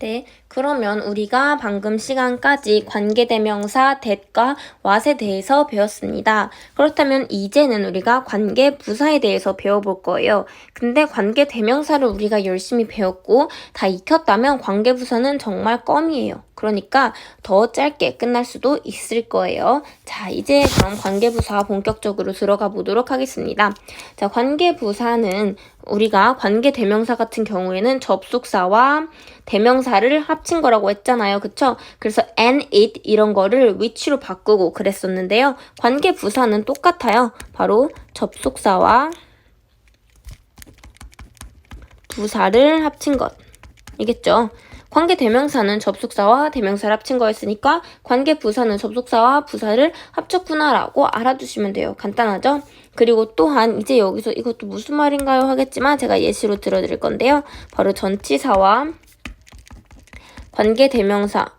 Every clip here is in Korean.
네, 그러면 우리가 방금 시간까지 관계대명사 that과 what에 대해서 배웠습니다. 그렇다면 이제는 우리가 관계부사에 대해서 배워볼 거예요. 근데 관계대명사를 우리가 열심히 배웠고 다 익혔다면 관계부사는 정말 껌이에요. 그러니까 더 짧게 끝날 수도 있을 거예요. 자, 이제 그럼 관계부사 본격적으로 들어가 보도록 하겠습니다. 자, 관계부사는 우리가 관계대명사 같은 경우에는 접속사와 대명사를 합친 거라고 했잖아요. 그쵸? 그래서 and, it 이런 거를 which로 바꾸고 그랬었는데요. 관계부사는 똑같아요. 바로 접속사와 부사를 합친 것. 이겠죠? 관계대명사는 접속사와 대명사를 합친 거였으니까 관계부사는 접속사와 부사를 합쳤구나라고 알아두시면 돼요. 간단하죠? 그리고 또한 이제 여기서 이것도 무슨 말인가요? 하겠지만 제가 예시로 들어드릴 건데요. 바로 전치사와 관계대명사를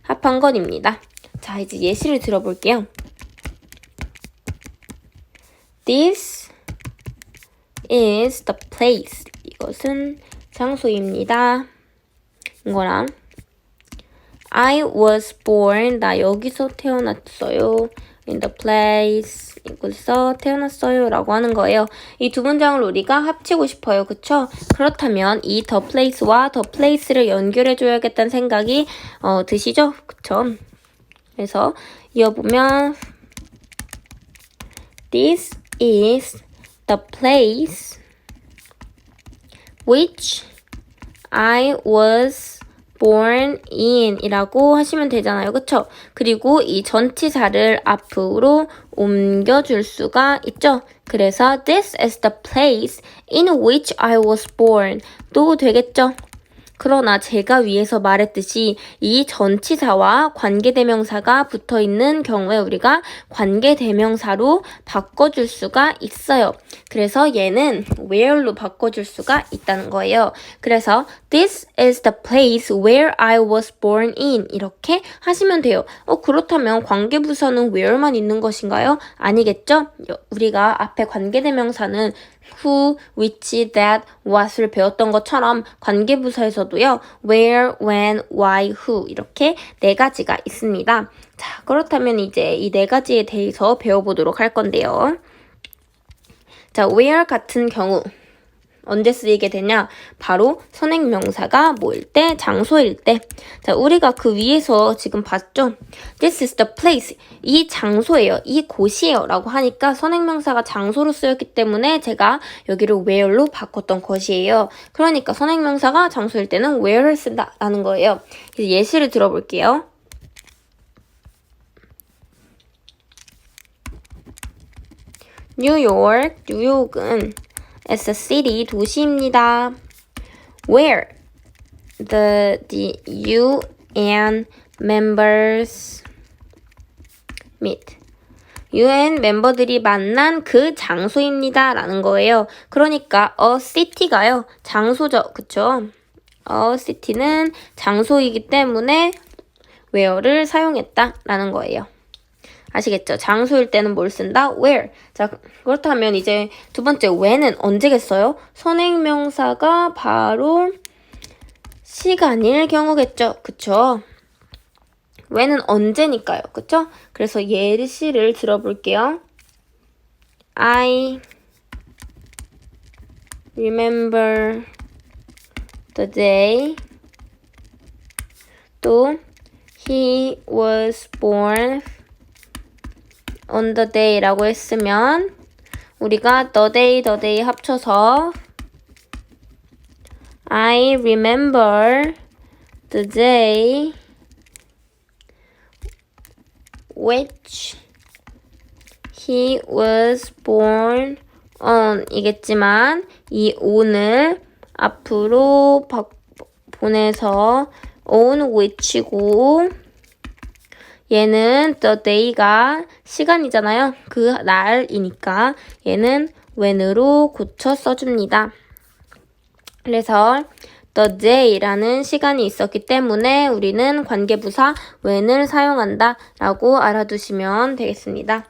합한 것입니다. 자, 이제 예시를 들어볼게요. This is the place. 이것은 장소입니다. 이거랑 I was born. 나 여기서 태어났어요. In the place. 이곳에서 태어났어요. 라고 하는 거예요. 이 두 문장을 우리가 합치고 싶어요. 그쵸? 그렇다면 이 the place와 the place를 연결해줘야겠다는 생각이 드시죠? 그쵸? 그래서 이어보면 This is the place which I was born in 이라고 하시면 되잖아요. 그쵸? 그리고 이 전치사를 앞으로 옮겨줄 수가 있죠. 그래서 this is the place in which I was born 도 되겠죠. 그러나 제가 위에서 말했듯이 이 전치사와 관계대명사가 붙어있는 경우에 우리가 관계대명사로 바꿔줄 수가 있어요. 그래서 얘는 where로 바꿔줄 수가 있다는 거예요. 그래서 this is the place where I was born in 이렇게 하시면 돼요. 그렇다면 관계부사는 where만 있는 것인가요? 아니겠죠? 우리가 앞에 관계대명사는 who, which, that, what을 배웠던 것처럼 관계부사에서도요. where, when, why, who 이렇게 네 가지가 있습니다. 자, 그렇다면 이제 이 네 가지에 대해서 배워보도록 할 건데요. 자, where 같은 경우 언제 쓰이게 되냐? 바로 선행명사가 뭐일 때? 장소일 때. 자, 우리가 그 위에서 지금 봤죠? This is the place. 이 장소예요. 이 곳이에요. 라고 하니까 선행명사가 장소로 쓰였기 때문에 제가 여기를 where로 바꿨던 것이에요. 그러니까 선행명사가 장소일 때는 where를 쓴다 라는 거예요. 이제 예시를 들어볼게요. 뉴욕은 as a city, 도시입니다. Where the UN members meet. UN 멤버들이 만난 그 장소입니다. 라는 거예요. 그러니까 a city가요. 장소죠. 그쵸? a city는 장소이기 때문에 where를 사용했다. 라는 거예요. 아시겠죠? 장소일 때는 뭘 쓴다? where. 자, 그렇다면 이제 두 번째 when은 언제겠어요? 선행명사가 바로 시간일 경우겠죠? 그쵸? when은 언제니까요. 그쵸? 그래서 예시를 들어볼게요. I remember the day. 또 he was born on the day 라고 했으면 우리가 the day 합쳐서 I remember the day which he was born on 이겠지만 이 on을 앞으로 보내서 on which고 얘는 the day가 시간이잖아요. 그 날이니까 얘는 when으로 고쳐 써줍니다. 그래서 the day라는 시간이 있었기 때문에 우리는 관계부사 when을 사용한다 라고 알아두시면 되겠습니다.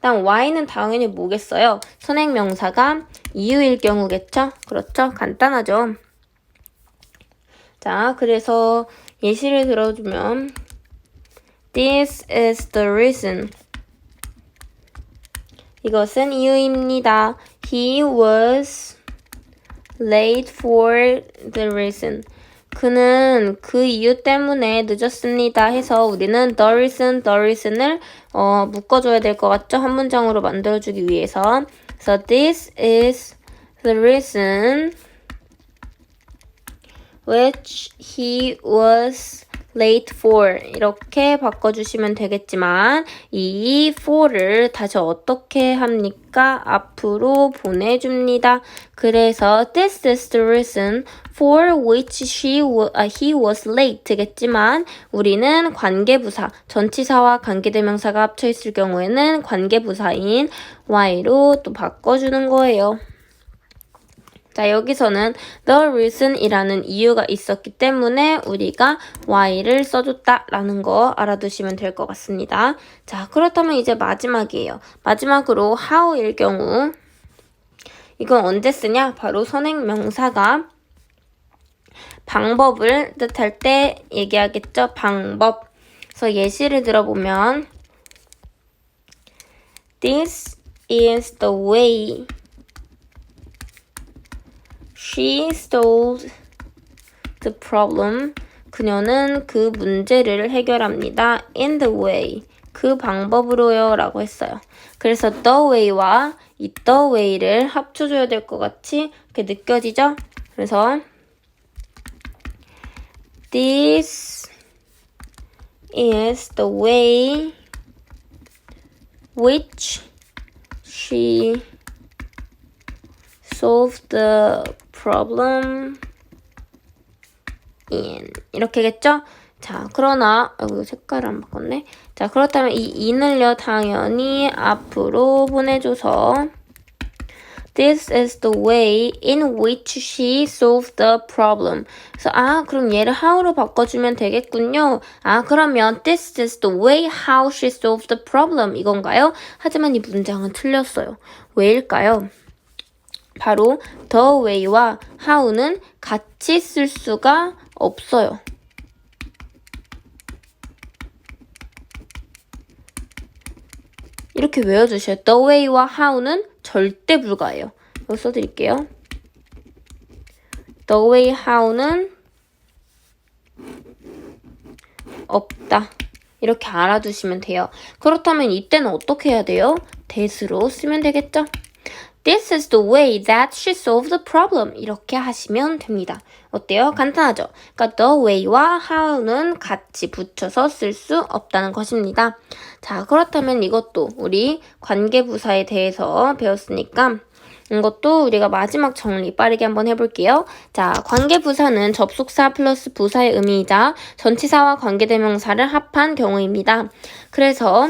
다음 why는 당연히 뭐겠어요? 선행명사가 이유일 경우겠죠? 그렇죠? 간단하죠? 자, 그래서 예시를 들어주면 This is the reason. 이것은 이유입니다. He was late for the reason. 그는 그 이유 때문에 늦었습니다 해서 우리는 the reason을 묶어줘야 될 것 같죠? 한 문장으로 만들어주기 위해서. So this is the reason which he was late for 이렇게 바꿔주시면 되겠지만 이 for를 다시 어떻게 합니까? 앞으로 보내줍니다. 그래서 this is the reason for which he was late겠지만 우리는 관계부사, 전치사와 관계대명사가 합쳐있을 경우에는 관계부사인 why로 또 바꿔주는 거예요. 자, 여기서는 the reason이라는 이유가 있었기 때문에 우리가 why를 써줬다라는 거 알아두시면 될 것 같습니다. 자, 그렇다면 이제 마지막이에요. 마지막으로 how일 경우 이건 언제 쓰냐? 바로 선행명사가 방법을 뜻할 때 얘기하겠죠? 방법. 그래서 예시를 들어보면 This is the way She solved the problem. 그녀는 그 문제를 해결합니다. In the way. 그 방법으로요 라고 했어요. 그래서 the way와 이 the way를 합쳐줘야 될 것 같이 이렇게 느껴지죠? 그래서 This is the way which she solved the problem in 이렇게겠죠? 자, 그러나 이거 색깔을 안 바꿨네. 자, 그렇다면 이 in을요 당연히 앞으로 보내줘서 This is the way in which she solved the problem. 그래서 그럼 얘를 how로 바꿔주면 되겠군요. 그러면 this is the way how she solved the problem 이건가요? 하지만 이 문장은 틀렸어요. 왜일까요? 바로 the way와 how는 같이 쓸 수가 없어요. 이렇게 외워주셔요. the way와 how는 절대 불가해요. 이거 써드릴게요. the way, how는 없다. 이렇게 알아두시면 돼요. 그렇다면 이때는 어떻게 해야 돼요? that으로 쓰면 되겠죠? This is the way that she solved the problem. 이렇게 하시면 됩니다. 어때요? 간단하죠? 그러니까 the way와 how는 같이 붙여서 쓸 수 없다는 것입니다. 자, 그렇다면 이것도 우리 관계부사에 대해서 배웠으니까 이것도 우리가 마지막 정리 빠르게 한번 해볼게요. 자, 관계부사는 접속사 플러스 부사의 의미이자 전치사와 관계대명사를 합한 경우입니다. 그래서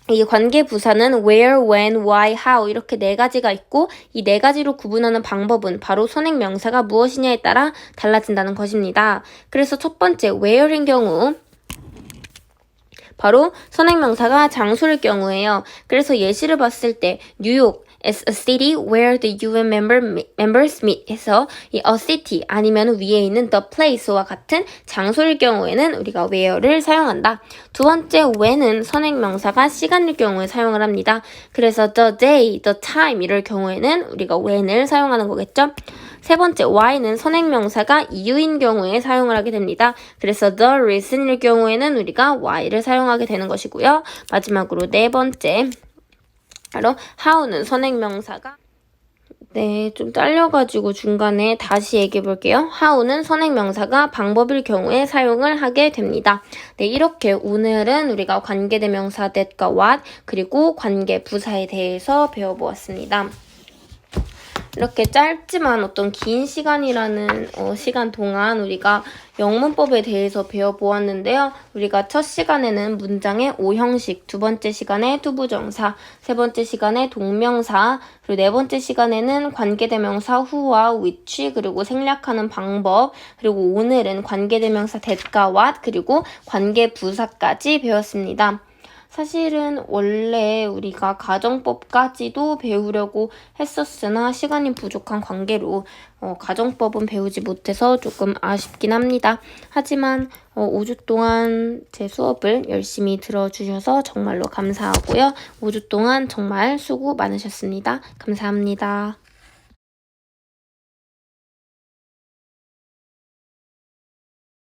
이 관계부사는 where, when, why, how 이렇게 네 가지가 있고 이 네 가지로 구분하는 방법은 바로 선행명사가 무엇이냐에 따라 달라진다는 것입니다. 그래서 첫 번째 where인 경우 바로 선행명사가 장소일 경우예요. 그래서 예시를 봤을 때 뉴욕 is a city where the UN members meet 해서 이 a city 아니면 위에 있는 the place와 같은 장소일 경우에는 우리가 where를 사용한다. 두 번째 when은 선행명사가 시간일 경우에 사용을 합니다. 그래서 the day, the time 이럴 경우에는 우리가 when을 사용하는 거겠죠. 세 번째 why는 선행명사가 이유인 경우에 사용을 하게 됩니다. 그래서 the reason일 경우에는 우리가 why를 사용하게 되는 것이고요. 마지막으로 네 번째 바로 how는 선행명사가 좀 딸려가지고 중간에 다시 얘기해 볼게요. how는 선행명사가 방법일 경우에 사용을 하게 됩니다. 이렇게 오늘은 우리가 관계대명사 that과 what 그리고 관계부사에 대해서 배워보았습니다. 이렇게 짧지만 어떤 긴 시간이라는 시간 동안 우리가 영문법에 대해서 배워보았는데요. 우리가 첫 시간에는 문장의 오형식, 두 번째 시간에 투부정사, 세 번째 시간에 동명사, 그리고 네 번째 시간에는 관계대명사 who와 which, 그리고 생략하는 방법, 그리고 오늘은 관계대명사 that과 what, 그리고 관계부사까지 배웠습니다. 사실은 원래 우리가 가정법까지도 배우려고 했었으나 시간이 부족한 관계로 가정법은 배우지 못해서 조금 아쉽긴 합니다. 하지만 5주 동안 제 수업을 열심히 들어주셔서 정말로 감사하고요. 5주 동안 정말 수고 많으셨습니다. 감사합니다.